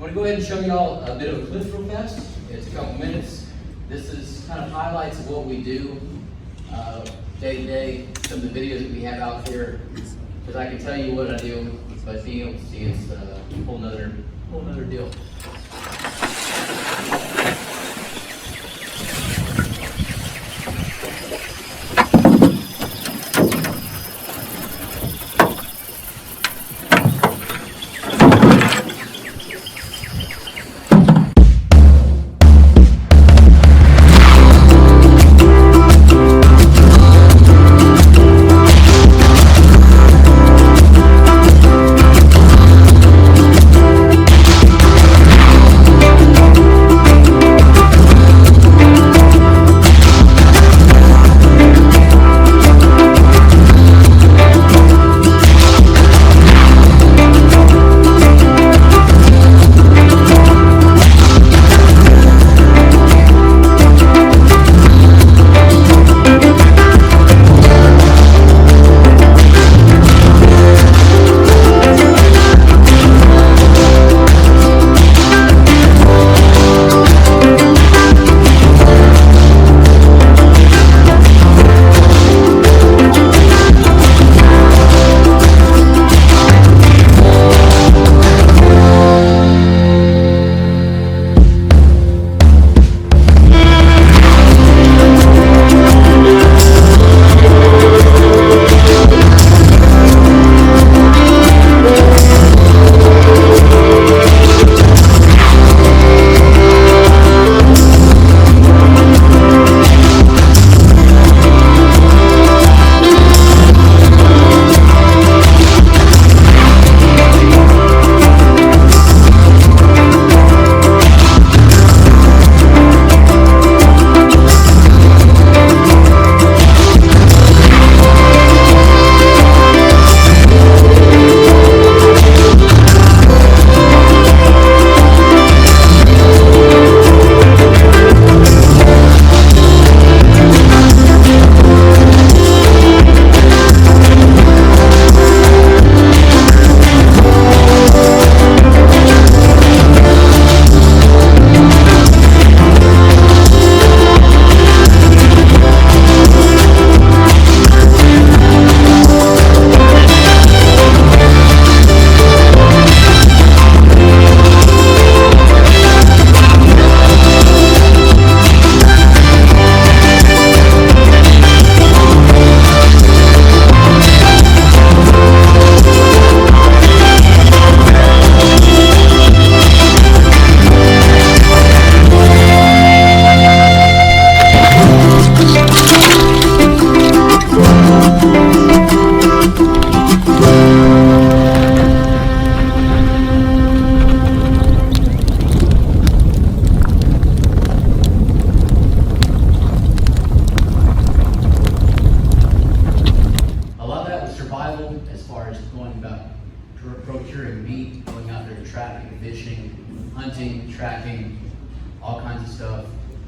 I'm going to go ahead and show y'all a bit of a clip real fast. It's a couple minutes. This is kind of highlights of what we do day to day, some of the videos that we have out there. Because I can tell you what I do, but being able to see it's a whole nother deal. As far as going about procuring meat, going out there to trafficking, fishing, hunting, tracking, all kinds of stuff.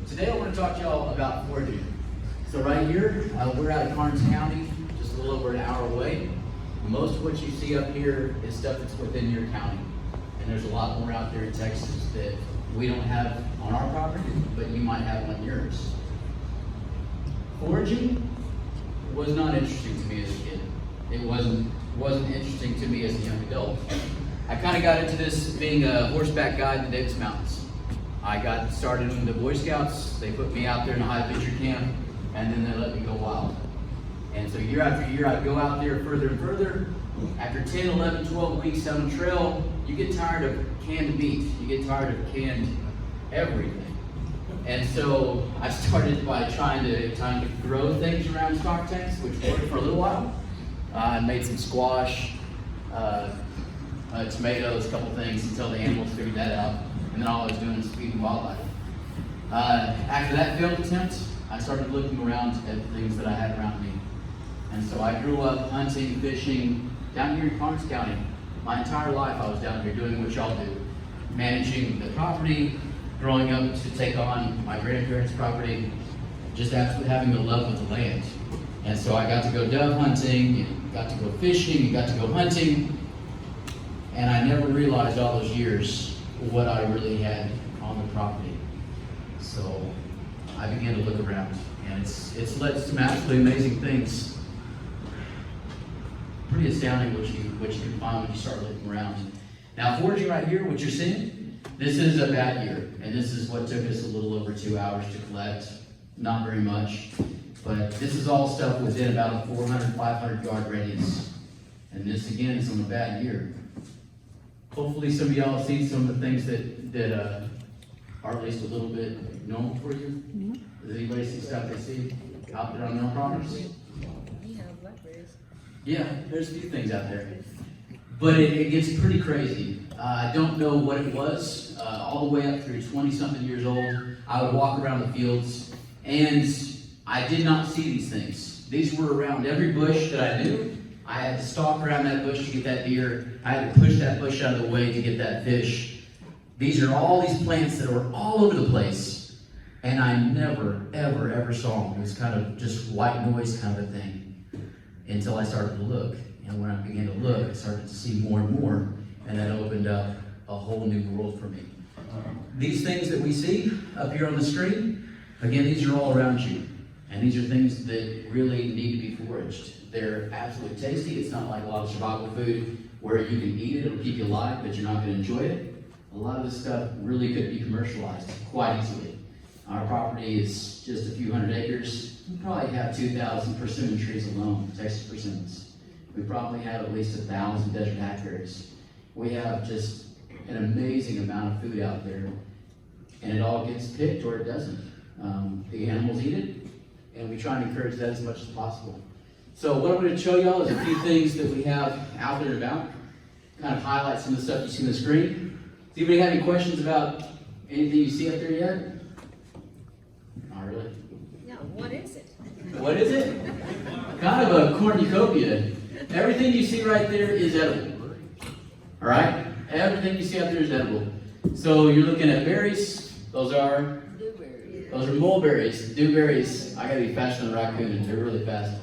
Today I want to talk to y'all about foraging. So right here, we're out of Karnes County, just a little over an hour away. Most of what you see up here is stuff that's within your county. And there's a lot more out there in Texas that we don't have on our property, but you might have on yours. Foraging was not interesting to me as a kid. It wasn't interesting to me as a young adult. I kind of got into this being a horseback guide in the Davis Mountains. I got started in the Boy Scouts. They put me out there in a high adventure camp, and then they let me go wild. And so year after year, I'd go out there further and further. After 10, 11, 12 weeks on the trail, you get tired of canned meat. You get tired of canned everything. And so I started by trying to grow things around stock tanks, which worked for a little while. I made some squash, tomatoes, a couple things until the animals figured that out. And then all I was doing was feeding wildlife. After that failed attempt, I started looking around at things that I had around me. And so I grew up hunting, fishing down here in Karnes County. My entire life I was down here doing what y'all do. Managing the property, growing up to take on my grandparents' property, just absolutely having a love of the land. And so I got to go dove hunting, got to go fishing, got to go hunting. And I never realized all those years what I really had on the property. So I began to look around, and it's led to some absolutely amazing things. Pretty astounding what you can find when you start looking around. Now, foraging right here, what you're seeing, this is a bad year, and this is what took us a little over 2 hours to collect. Not very much, but this is all stuff within about a 400, 500 yard radius. And this again is on a bad year. Hopefully some of y'all see some of the things that are at least a little bit normal for you. Does anybody see stuff they see out there on their properties? Yeah, there's a few things out there. But it gets pretty crazy. I don't know what it was. All the way up through 20-something years old, I would walk around the fields, and I did not see these things. These were around every bush that I knew. I had to stalk around that bush to get that deer. I had to push that bush out of the way to get that fish. These are all these plants that were all over the place, and I never, ever, ever saw them. It was kind of just white noise kind of a thing until I started to look. And when I began to look, I started to see more and more, and that opened up a whole new world for me. These things that we see up here on the screen, again, these are all around you. And these are things that really need to be foraged. They're absolutely tasty. It's not like a lot of survival food where you can eat it, it'll keep you alive, but you're not going to enjoy it. A lot of this stuff really could be commercialized quite easily. Our property is just a few hundred acres. We probably have 2,000 persimmon trees alone, Texas persimmons. We probably have at least 1,000 desert hackberries. We have just an amazing amount of food out there, and it all gets picked or it doesn't. The animals eat it, and we try and encourage that as much as possible. So what I'm going to show y'all is a few things that we have out there and about, kind of highlight some of the stuff you see on the screen. Does anybody have any questions about anything you see up there yet? Not really. No, what is it? What is it? Kind of a cornucopia. Everything you see right there is edible. All right? Everything you see out there is edible. So you're looking at berries. Those are mulberries, dewberries. I gotta be faster than a raccoon. They're really fast.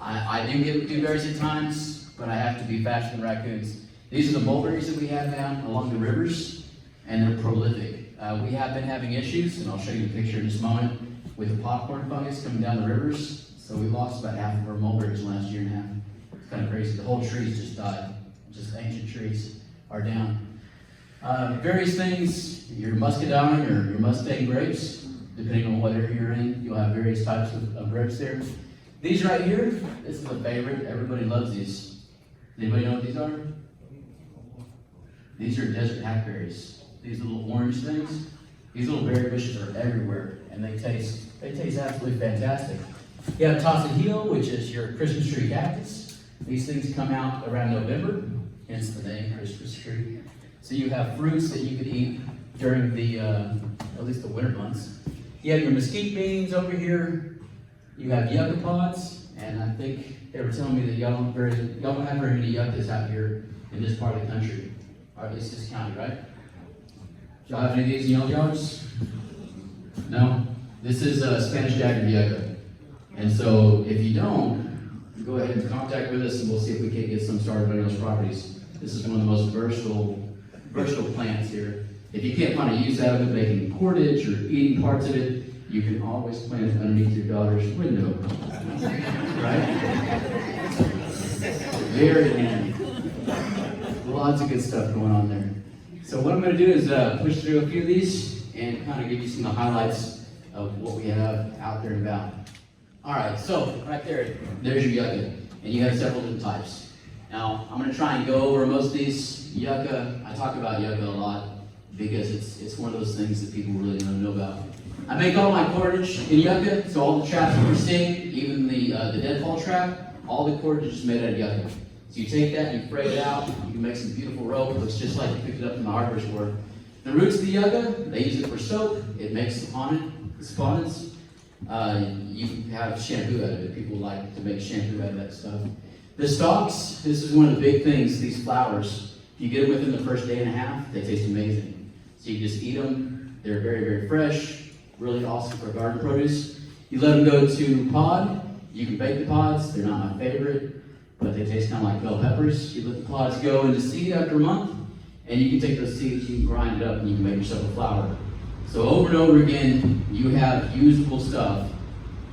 I do get dewberries at times, but I have to be faster than raccoons. These are the mulberries that we have down along the rivers, and they're prolific. We have been having issues, and I'll show you a picture in just a moment, with the popcorn fungus coming down the rivers. So we lost about half of our mulberries last year and a half. It's kind of crazy. The whole trees just died. Just ancient trees are down. Various things, your muscadine or your Mustang grapes, depending on what area you're in, you'll have various types of grapes there. These right here, this is a favorite. Everybody loves these. Does anybody know what these are? These are desert hackberries. These little orange things. These little berry bushes are everywhere, and they taste absolutely fantastic. You have Tocino, which is your Christmas tree cactus. These things come out around November, hence the name Christmas tree. So you have fruits that you could eat during the, at least the winter months. You have your mesquite beans over here. You have yucca pods, and I think they were telling me that y'all don't have very many yuccas out here in this part of the country, or at least this county, right? Do y'all have any of these in y'all yards? No? This is Spanish dagger yucca. And so if you don't, go ahead and contact with us and we'll see if we can't get some started on those properties. This is one of the most versatile plants here. If you can't find a use out of it, making cordage or eating parts of it, you can always plant it underneath your daughter's window. Right? Very handy. Lots of good stuff going on there. So what I'm going to do is push through a few of these and kind of give you some of the highlights of what we have out there and about. All right, so right there's your yucca, and you have several different types. Now, I'm going to try and go over most of these. Yucca, I talk about yucca a lot because it's one of those things that people really don't know about. I make all my cordage in yucca, so all the traps that you're seeing, even the deadfall trap, all the cordage is made out of yucca. So you take that and you fray it out, you can make some beautiful rope. It looks just like you picked it up from the hardware store. The roots of the yucca, they use it for soap. It makes saponins. You have shampoo out of it. People like to make shampoo out of that stuff. The stalks, this is one of the big things, these flowers. If you get them within the first day and a half, they taste amazing. So you just eat them. They're very, very fresh. Really awesome for garden produce. You let them go to pod. You can bake the pods. They're not my favorite, but they taste kind of like bell peppers. You let the pods go into seed after a month. And you can take those seeds, you can grind it up, and you can make yourself a flour. So over and over again, you have usable stuff.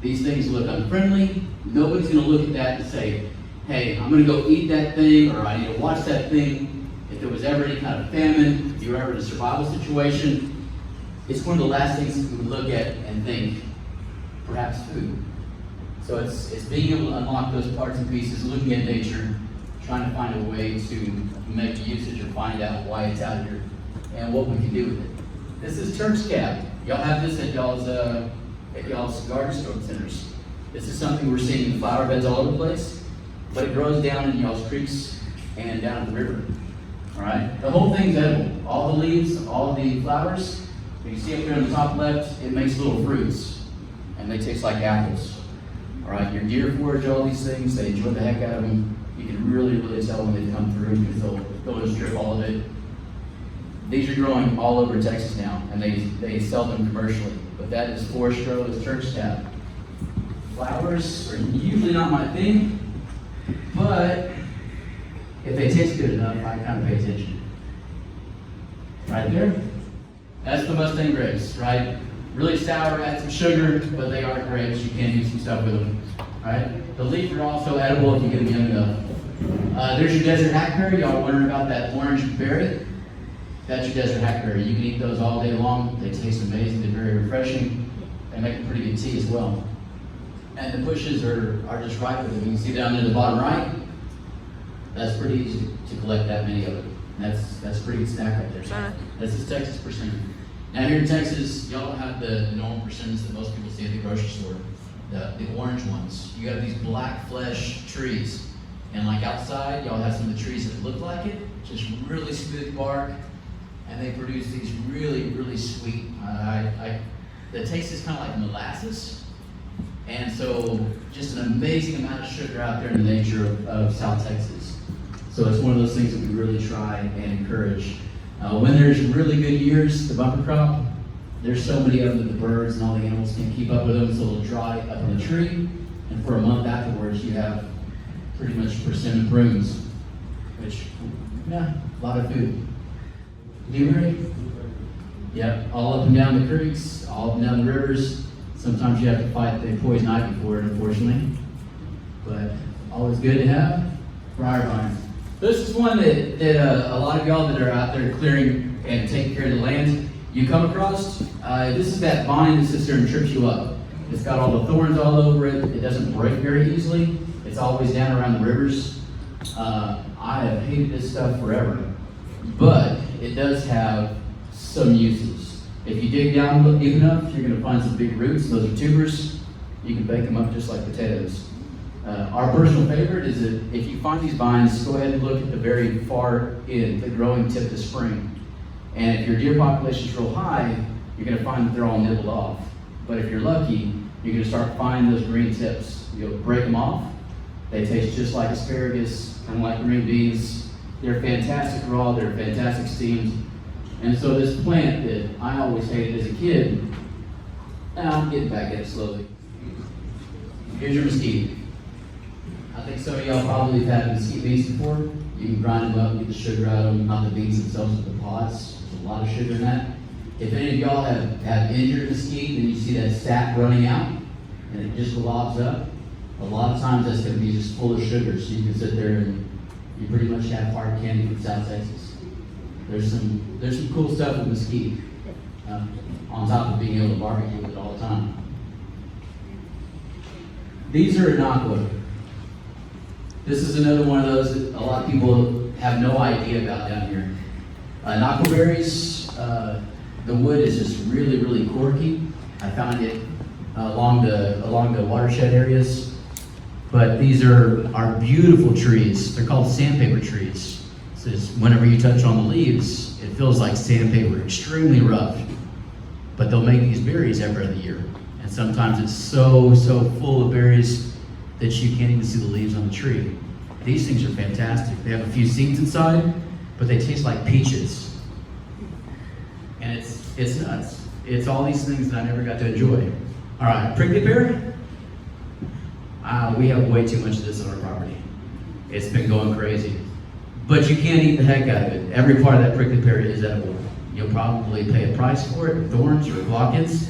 These things look unfriendly. Nobody's gonna look at that and say, hey, I'm gonna go eat that thing, or I need to watch that thing. If there was ever any kind of famine, if you were ever in a survival situation, it's one of the last things that you would look at and think, perhaps food. So it's being able to unlock those parts and pieces, looking at nature, trying to find a way to make usage or find out why it's out here and what we can do with it. This is Turk's Cap. Y'all have this at y'all's garden store centers. This is something we're seeing in flower beds all over the place, but it grows down in y'all's creeks and down in the river. All right, the whole thing's edible. All the leaves, all the flowers. You see up there on the top left, it makes little fruits, and they taste like apples. All right, your deer forage all these things. They enjoy the heck out of them. You can really tell when they come through because they'll just strip all of it. These are growing all over Texas now, and they sell them commercially. But that is Forest Rose Turk's Cap. Flowers are usually not my thing, but if they taste good enough, I kind of pay attention. Right there, that's the Mustang grapes, right? Really sour, add some sugar, but they are grapes. You can do some stuff with them, right? The leaves are also edible if you get them young enough. There's your desert hackberry. Y'all wondering about that orange berry? That's your desert hackberry. You can eat those all day long. They taste amazing. They're very refreshing. They make a pretty good tea as well. And the bushes are just ripe with them. You can see down there at the bottom right. That's pretty easy to collect that many of them. That's a pretty good snack right there. So that's this Texas persimmon. Now here in Texas, y'all don't have the normal persimmons that most people see at the grocery store. The orange ones. You have these black flesh trees. And like outside, y'all have some of the trees that look like it. Just really smooth bark. And they produce these really sweet. The taste is kind of like molasses. And so just an amazing amount of sugar out there in the nature of South Texas. So it's one of those things that we really try and encourage. When there's really good years, the bumper crop, there's so many of them that the birds and all the animals can't keep up with them, so they'll dry up in the tree. And for a month afterwards, you have pretty much persimmon prunes, which, yeah, a lot of food. Blueberry? Yep, all up and down the creeks, all up and down the rivers. Sometimes you have to fight the poison ivy for it, unfortunately. But always good to have. Briar vines. This is one that a lot of y'all that are out there clearing and taking care of the land, you come across. This is that vine that sits there and trips you up. It's got all the thorns all over it. It doesn't break very easily. It's always down around the rivers. I have hated this stuff forever. But it does have some uses. If you dig down deep enough, you're going to find some big roots. Those are tubers. You can bake them up just like potatoes. Our personal favorite is that if you find these vines, go ahead and look at the very far end, the growing tip of the spring. And if your deer population is real high, you're going to find that they're all nibbled off. But if you're lucky, you're going to start finding those green tips. You'll break them off. They taste just like asparagus, kind of like green beans. They're fantastic raw, they're fantastic steamed. And so this plant that I always hated as a kid, now I'm getting back at it slowly. Here's your mesquite. I think some of y'all probably have had mesquite beans before. You can grind them up and get the sugar out of them, not the beans themselves, but the pods. There's a lot of sugar in that. If any of y'all have injured mesquite and you see that sap running out and it just globs up, a lot of times that's going to be just full of sugar, so you can sit there and you pretty much have hard candy from South Texas. There's some cool stuff with mesquite, on top of being able to barbecue with it all the time. These are inocua. This is another one of those that a lot of people have no idea about down here. Inocua berries, the wood is just really corky. I found it along the watershed areas. But these are beautiful trees. They're called sandpaper trees. So whenever you touch on the leaves, it feels like sandpaper, extremely rough. But they'll make these berries every other year. And sometimes it's so full of berries that you can't even see the leaves on the tree. These things are fantastic. They have a few seeds inside, but they taste like peaches. And it's nuts. It's all these things that I never got to enjoy. All right, prickly pear. We have way too much of this on our property. It's been going crazy. but you can't eat the heck out of it. Every part of that prickly pear is edible. You'll probably pay a price for it, thorns or glockets.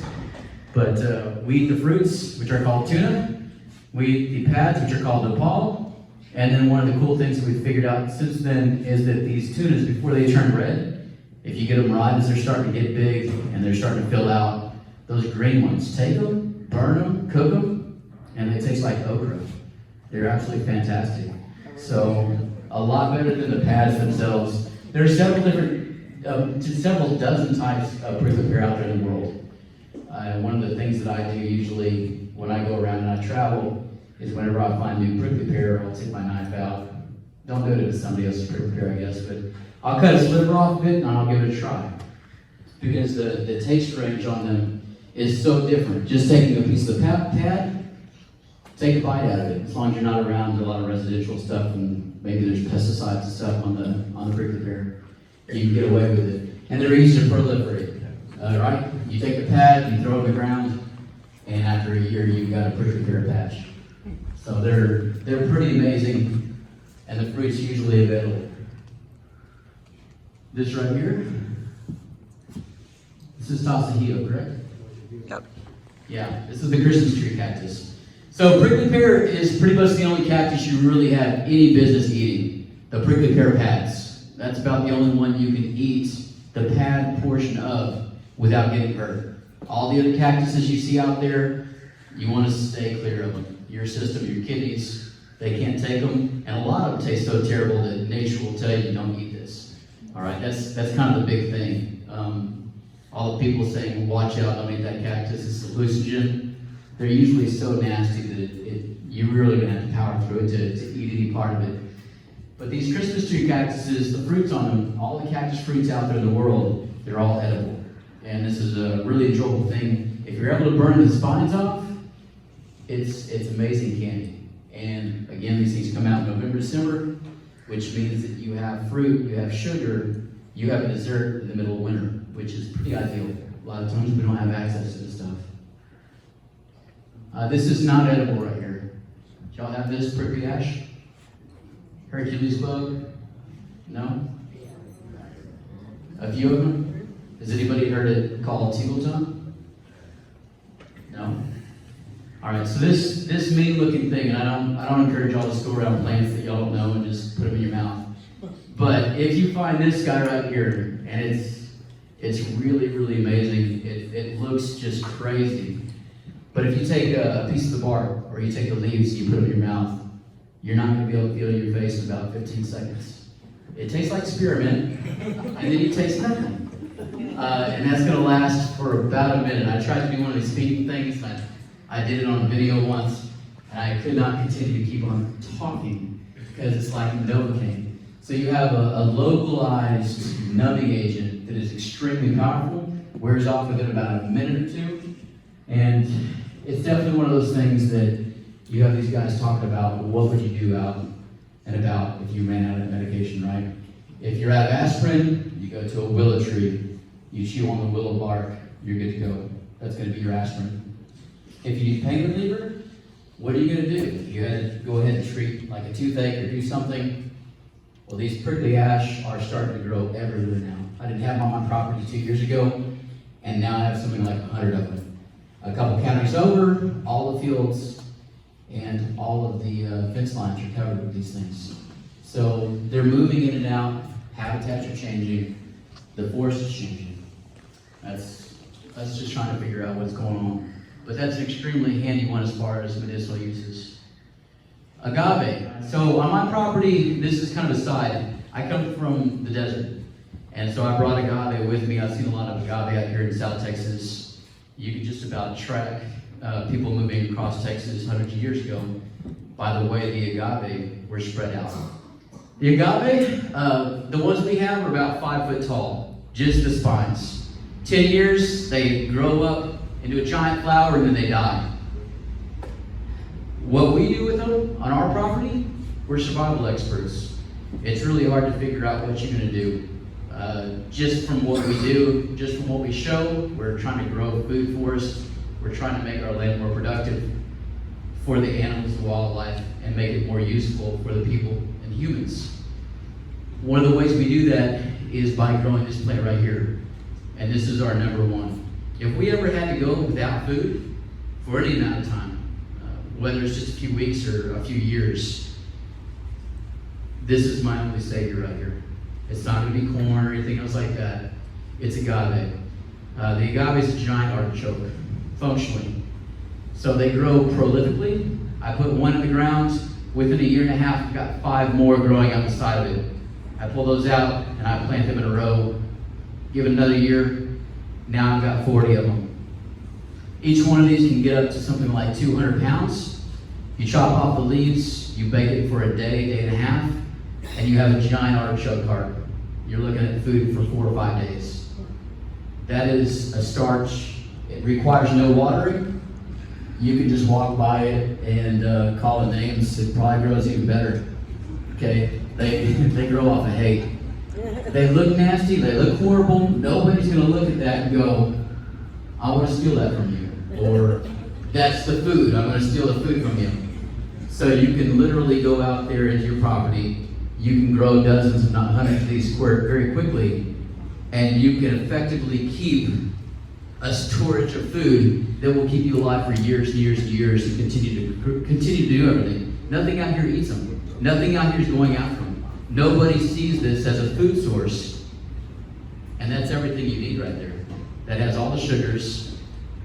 But we eat the fruits, which are called tuna. We eat the pads, which are called nopal. And then one of the cool things that we've figured out since then is that these tunas, before they turn red, if you get them right as they're starting to get big and they're starting to fill out, those green ones, take them, burn them, cook them, and they taste like okra. They're absolutely fantastic. So a lot better than the pads themselves. There are several different, several dozen types of prickly pear out there in the world. One of the things that I do usually when I go around and I travel is whenever I find new prickly pear, I'll take my knife out. Don't do it to somebody else's prickly pear, I guess, but I'll cut a sliver off of it and I'll give it a try. Because the taste range on them is so different. Just taking a piece of the pad, take a bite out of it. As long as you're not around a lot of residential stuff and maybe there's pesticides and stuff on the prickly pear, you can get away with it. And they're easy to proliferate. Right? You take the pad, you throw it on the ground, and after a year you've got a prickly pear patch. So they're pretty amazing, and the fruit's usually available. This right here, this is Tasajillo, correct? Yep. Yeah, this is the Christmas tree cactus. So prickly pear is pretty much the only cactus you really have any business eating. The prickly pear pads. That's about the only one you can eat the pad portion of without getting hurt. All the other cactuses you see out there, you want to stay clear of them. Your system, your kidneys, they can't take them. And a lot of them taste so terrible that nature will tell you don't eat this. All right, that's kind of the big thing. All the people saying, watch out, don't eat that cactus, it's hallucinogen. They're usually so nasty that you're really going to have to power through it to eat any part of it. But these Christmas tree cactuses, the fruits on them, all the cactus fruits out there in the world, they're all edible. And this is a really enjoyable thing. If you're able to burn the spines off, it's amazing candy. And again, these things come out in November, December, which means that you have fruit, you have sugar, you have a dessert in the middle of winter, which is pretty ideal. A lot of times we don't have access to this stuff. This is not edible right here. Do y'all have this prickly ash? Hercules bug? No? A few of them? Has anybody heard it called teagle tongue? No? Alright, so this mean looking thing, and I don't encourage y'all to go around plants that y'all don't know and just put them in your mouth. But if you find this guy right here, and it's really, really amazing. It looks just crazy. But if you take a piece of the bark, or you take the leaves and you put them in your mouth, you're not going to be able to feel your face in about 15 seconds. It tastes like spearmint, and then you taste nothing. And that's going to last for about a minute. I tried to do one of these speaking things, and I did it on a video once, and I could not continue to keep on talking because it's like Novocaine. So you have a localized numbing agent that is extremely powerful, wears off within about a minute or two, and it's definitely one of those things that you have these guys talking about, well, what would you do out and about if you ran out of medication, right? If you're out of aspirin, you go to a willow tree, you chew on the willow bark, you're good to go. That's going to be your aspirin. If you need pain reliever, what are you going to do? You had to go ahead and treat like a toothache or do something. Well, these prickly ash are starting to grow everywhere now. I didn't have them on my property 2 years ago, and now I have something like 100 of them. A couple counties over, all the fields and all of the fence lines are covered with these things. So they're moving in and out, habitats are changing, the forest is changing. That's just trying to figure out what's going on. But that's an extremely handy one as far as medicinal uses. Agave. So on my property, this is kind of a side. I come from the desert, and so I brought agave with me. I've seen a lot of agave out here in South Texas. You can just about track people moving across Texas hundreds of years ago by the way the agave were spread out. The agave, the ones we have are about 5 foot tall, just the spines. 10 years, they grow up into a giant flower and then they die. What we do with them on our property, we're survival experts. It's really hard to figure out what you're going to do. Just from what we do, just from what we show, we're trying to grow food for us. We're trying to make our land more productive for the animals and wildlife and make it more useful for the people and humans. One of the ways we do that is by growing this plant right here. And this is our number one. If we ever had to go without food for any amount of time, whether it's just a few weeks or a few years, this is my only savior right here. It's not going to be corn or anything else like that. It's agave. The agave is a giant artichoke, functionally. So they grow prolifically. I put one in the ground. Within a year and a half, I've got 5 more growing out the side of it. I pull those out and I plant them in a row. Give it another year. Now I've got 40 of them. Each one of these can get up to something like 200 pounds. You chop off the leaves, you bake it for a day, day and a half, and you have a giant artichoke cart. You're looking at food for 4 or 5 days. That is a starch. It requires no watering. You can just walk by it and call it names. It probably grows even better. Okay, they grow off of hate. They look nasty. They look horrible. Nobody's gonna look at that and go, "I want to steal that from you," or "That's the food. I'm gonna steal the food from you." So you can literally go out there into your property. You can grow dozens, if not hundreds, of these square very quickly, and you can effectively keep a storage of food that will keep you alive for years and years and years and continue to do everything. Nothing out here eats them. Nothing out here is going after them. Nobody sees this as a food source. And that's everything you need right there. That has all the sugars.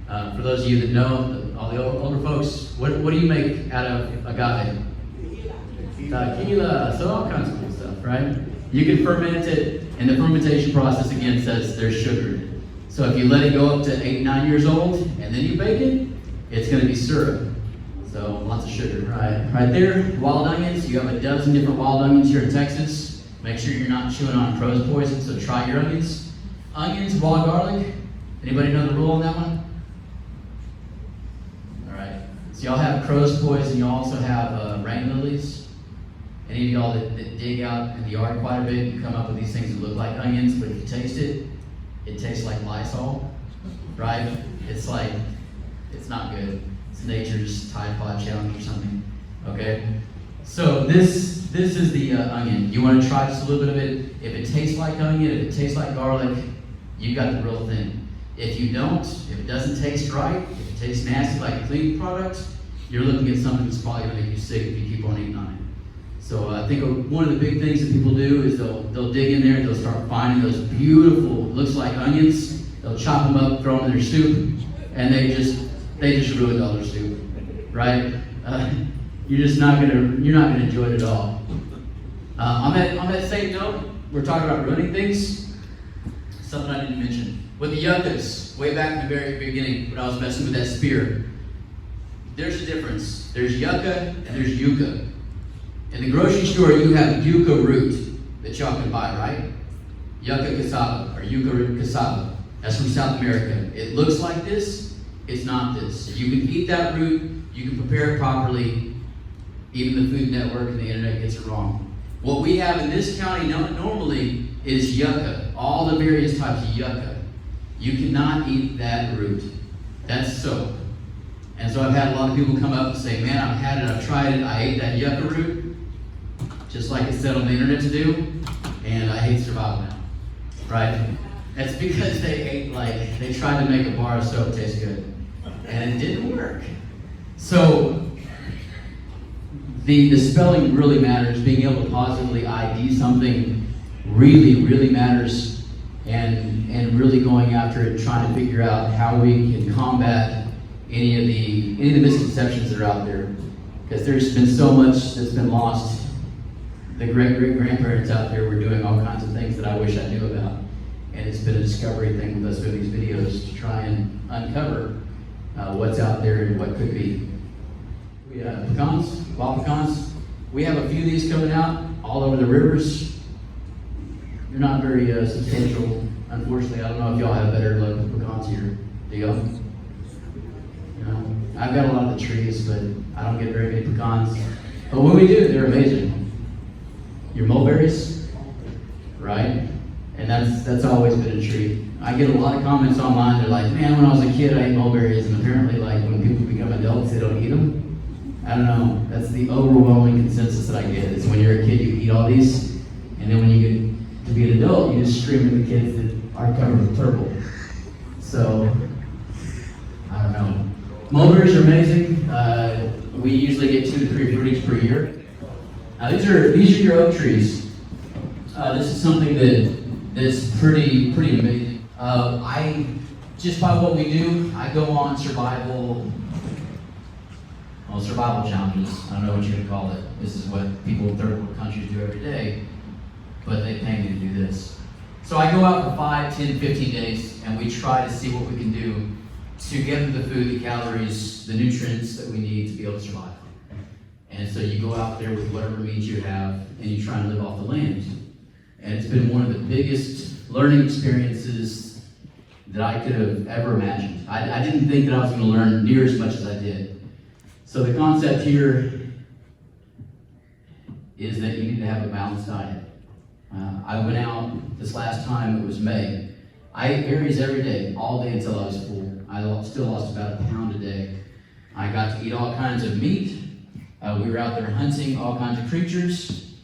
For those of you that know, all the older folks, what do you make out of agave? Tequila, so all kinds of cool stuff, right? You can ferment it, and the fermentation process again says there's sugar. So if you let it go up to 8, 9 years old, and then you bake it, it's going to be syrup. So lots of sugar, right? Right there, wild onions. You have a dozen different wild onions here in Texas. Make sure you're not chewing on crow's poison, so try your onions. Onions, raw garlic. Anybody know the rule on that one? All right. So y'all have crow's poison. You also have rain lilies. Any of y'all that dig out in the yard quite a bit, you come up with these things that look like onions, but if you taste it, it tastes like Lysol, right? It's like, it's not good. It's nature's Tide Pod challenge or something, okay? So this is the onion. You want to try just a little bit of it. If it tastes like onion, if it tastes like garlic, you got the real thing. If you don't, if it doesn't taste right, if it tastes nasty like a cleaning product, you're looking at something that's probably going to make you sick if you keep on eating on it. So I think one of the big things that people do is they'll dig in there and they'll start finding those beautiful, looks like onions. They'll chop them up, throw them in their soup, and they just ruined all their soup, right? You're not gonna enjoy it at all. On that same note, we're talking about ruining things. Something I didn't mention with the yuccas, way back in the very beginning when I was messing with that spear. There's a difference. There's yucca and there's yucca. In the grocery store, you have yucca root that y'all can buy, right? Yucca cassava, or yucca root cassava. That's from South America. It looks like this, it's not this. You can eat that root, you can prepare it properly. Even the Food Network and the internet gets it wrong. What we have in this county normally is yucca, all the various types of yucca. You cannot eat that root. That's soap. And so I've had a lot of people come up and say, "Man, I've had it, I've tried it, I ate that yucca root, just like it said on the internet to do, and I hate survival now," right? That's because they tried to make a bar of soap taste good, and it didn't work. So the spelling really matters. Being able to positively ID something really, really matters, and really going after it, trying to figure out how we can combat any of the misconceptions that are out there, because there's been so much that's been lost. The great-great-grandparents out there were doing all kinds of things that I wish I knew about, and it's been a discovery thing with us doing these videos to try and uncover what's out there and what could be. We have pecans, wild pecans. We have a few of these coming out all over the rivers. They're not very substantial, unfortunately. I don't know if y'all have better luck with pecans here. Do y'all? I've got a lot of the trees, but I don't get very many pecans. But when we do, they're amazing. Your mulberries, right? And that's always been a treat. I get a lot of comments online. They're like, "Man, when I was a kid, I ate mulberries," and apparently, like when people become adults, they don't eat them. I don't know. That's the overwhelming consensus that I get. Is when you're a kid, you eat all these, and And then when you get to be an adult, you just scream at the kids that are covered with purple. So, I don't know. Mulberries are amazing. We usually get 2 to 3 fruitings per year. These are your oak trees. This is something that's pretty amazing. Just by what we do, I go on survival challenges. I don't know what you're gonna call it. This is what people in third world countries do every day, but they pay me to do this. So I go out for 5, 10, 15 days, and we try to see what we can do to get the food, the calories, the nutrients that we need to be able to survive. And so you go out there with whatever means you have, and you try and live off the land. And it's been one of the biggest learning experiences that I could have ever imagined. I didn't think that I was going to learn near as much as I did. So the concept here is that you need to have a balanced diet. I went out this last time, it was May. I ate berries every day, all day until I was full. I still lost about 1 pound a day. I got to eat all kinds of meat. We were out there hunting all kinds of creatures.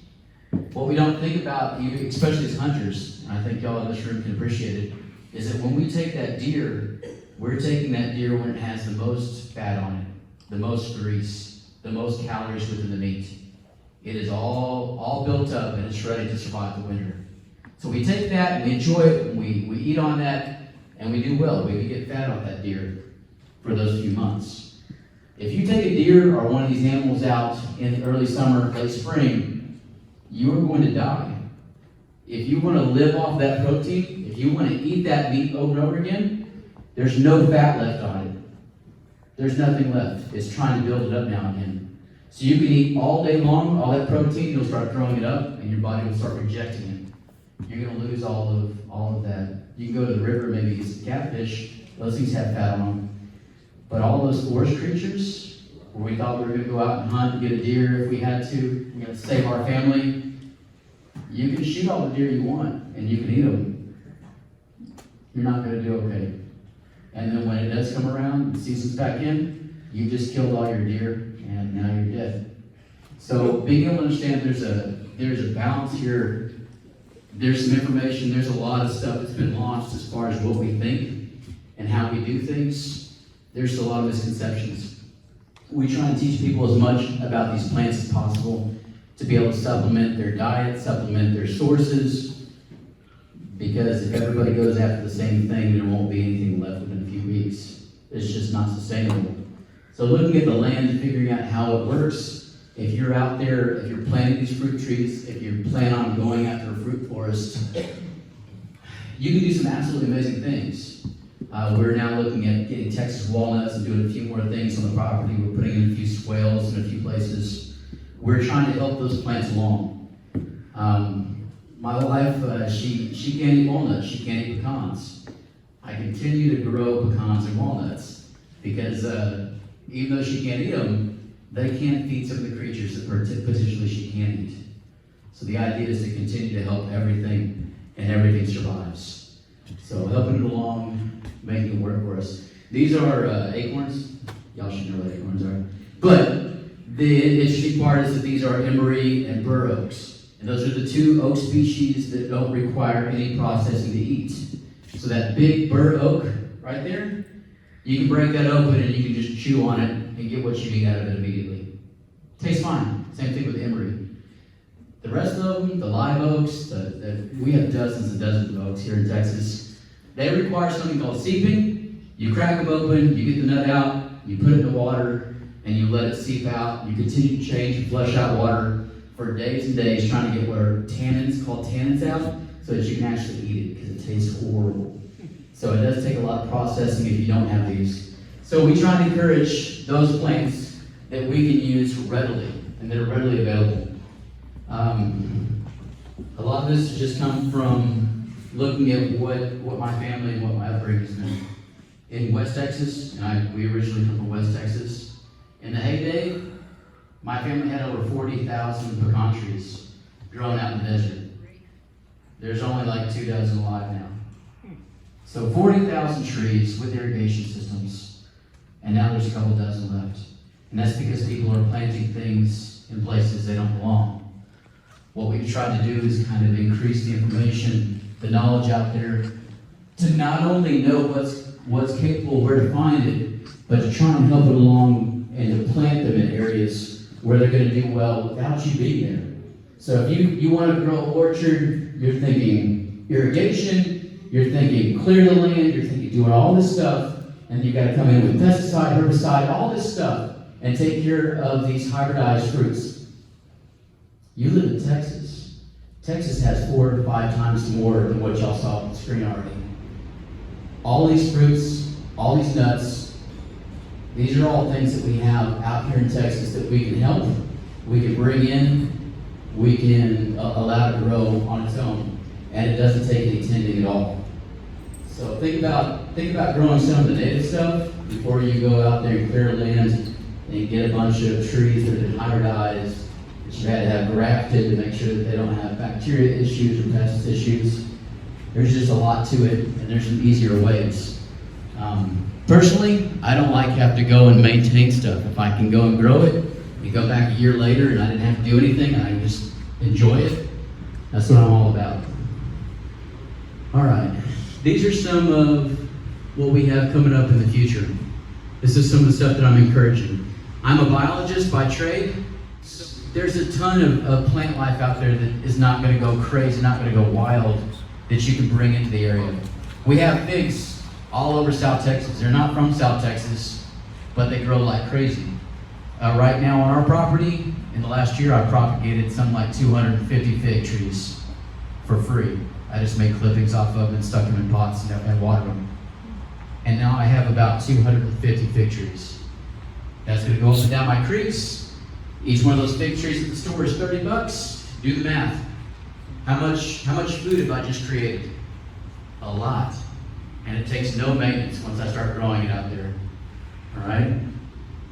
What we don't think about, especially as hunters, and I think y'all in this room can appreciate it, is that when we take that deer, we're taking that deer when it has the most fat on it, the most grease, the most calories within the meat. It is all built up and it's ready to survive the winter. So we take that and we enjoy it, and we eat on that, and we do well. We get fat off that deer for those few months. If you take a deer or one of these animals out in early summer, late spring, you are going to die. If you want to live off that protein, if you want to eat that meat over and over again, there's no fat left on it. There's nothing left. It's trying to build it up now again. So you can eat all day long, all that protein, you'll start throwing it up, and your body will start rejecting it. You're going to lose all of that. You can go to the river, maybe get some catfish. Those things have fat on them. But all those forest creatures, where we thought we were going to go out and hunt and get a deer if we had to, we're going to save our family, you can shoot all the deer you want, and you can eat them. You're not going to do okay. And then when it does come around, the season's back in, you just killed all your deer, and now you're dead. So being able to understand there's a balance here. There's some information, there's a lot of stuff that's been lost as far as what we think and how we do things. There's a lot of misconceptions. We try and teach people as much about these plants as possible to be able to supplement their diet, supplement their sources, because if everybody goes after the same thing, there won't be anything left within a few weeks. It's just not sustainable. So looking at the land and figuring out how it works, if you're out there, if you're planting these fruit trees, if you plan on going after a fruit forest, you can do some absolutely amazing things. We're now looking at getting Texas walnuts and doing a few more things on the property. We're putting in a few swales in a few places. We're trying to help those plants along. My wife, she can't eat walnuts, she can't eat pecans. I continue to grow pecans and walnuts because even though she can't eat them, they can't feed some of the creatures that potentially she can eat. So the idea is to continue to help everything, and everything survives. So helping it along, making it work for us. These are acorns. Y'all should know what acorns are. But the interesting part is that these are emery and bur oaks. And those are the 2 oak species that don't require any processing to eat. So that big bur oak right there, you can break that open and you can just chew on it and get what you need out of it immediately. Tastes fine. Same thing with emery. The rest of them, the live oaks, we have dozens and dozens of oaks here in Texas. They require something called seeping. You crack them open, you get the nut out, you put it in the water, and you let it seep out. You continue to change and flush out water for days and days, trying to get what are called tannins out, so that you can actually eat it, because it tastes horrible. So it does take a lot of processing if you don't have these. So we try to encourage those plants that we can use readily, and that are readily available. A lot of this has just come from looking at what my family and what my upbringing has been. In West Texas, and we originally come from West Texas, in the heyday, my family had over 40,000 pecan trees growing out in the desert. There's only like 2 dozen alive now. So 40,000 trees with irrigation systems, and now there's a couple dozen left. And that's because people are planting things in places they don't belong. What we've tried to do is kind of increase the information, the knowledge out there, to not only know what's capable, where to find it, but to try and help it along and to plant them in areas where they're going to do well without you being there. So if you want to grow an orchard, you're thinking irrigation, you're thinking clear the land, you're thinking doing all this stuff, and you've got to come in with pesticide, herbicide, all this stuff, and take care of these hybridized fruits. You live in Texas. Texas has 4 to 5 times more than what y'all saw on the screen already. All these fruits, all these nuts, these are all things that we have out here in Texas that we can help, we can bring in, we can allow to grow on its own, and it doesn't take any tending at all. So think about growing some of the native stuff before you go out there and clear land and get a bunch of trees that have been hybridized, that you had to have grafted to make sure that they don't have bacteria issues or pest issues. There's just a lot to it, and there's some easier ways. Personally, I don't like having to go and maintain stuff. If I can go and grow it, you go back a year later and I didn't have to do anything, and I just enjoy it, that's what I'm all about. All right, these are some of what we have coming up in the future. This is some of the stuff that I'm encouraging. I'm a biologist by trade. There's a ton of plant life out there that is not going to go crazy, not going to go wild, that you can bring into the area. We have figs all over South Texas. They're not from South Texas, but they grow like crazy. Right now on our property, in the last year, I propagated something like 250 fig trees for free. I just made clippings off of them and stuck them in pots and watered them. And now I have about 250 fig trees. That's going to go up and down my creeks. Each one of those fig trees at the store is $30. Do the math. How much food have I just created? A lot. And it takes no maintenance once I start growing it out there.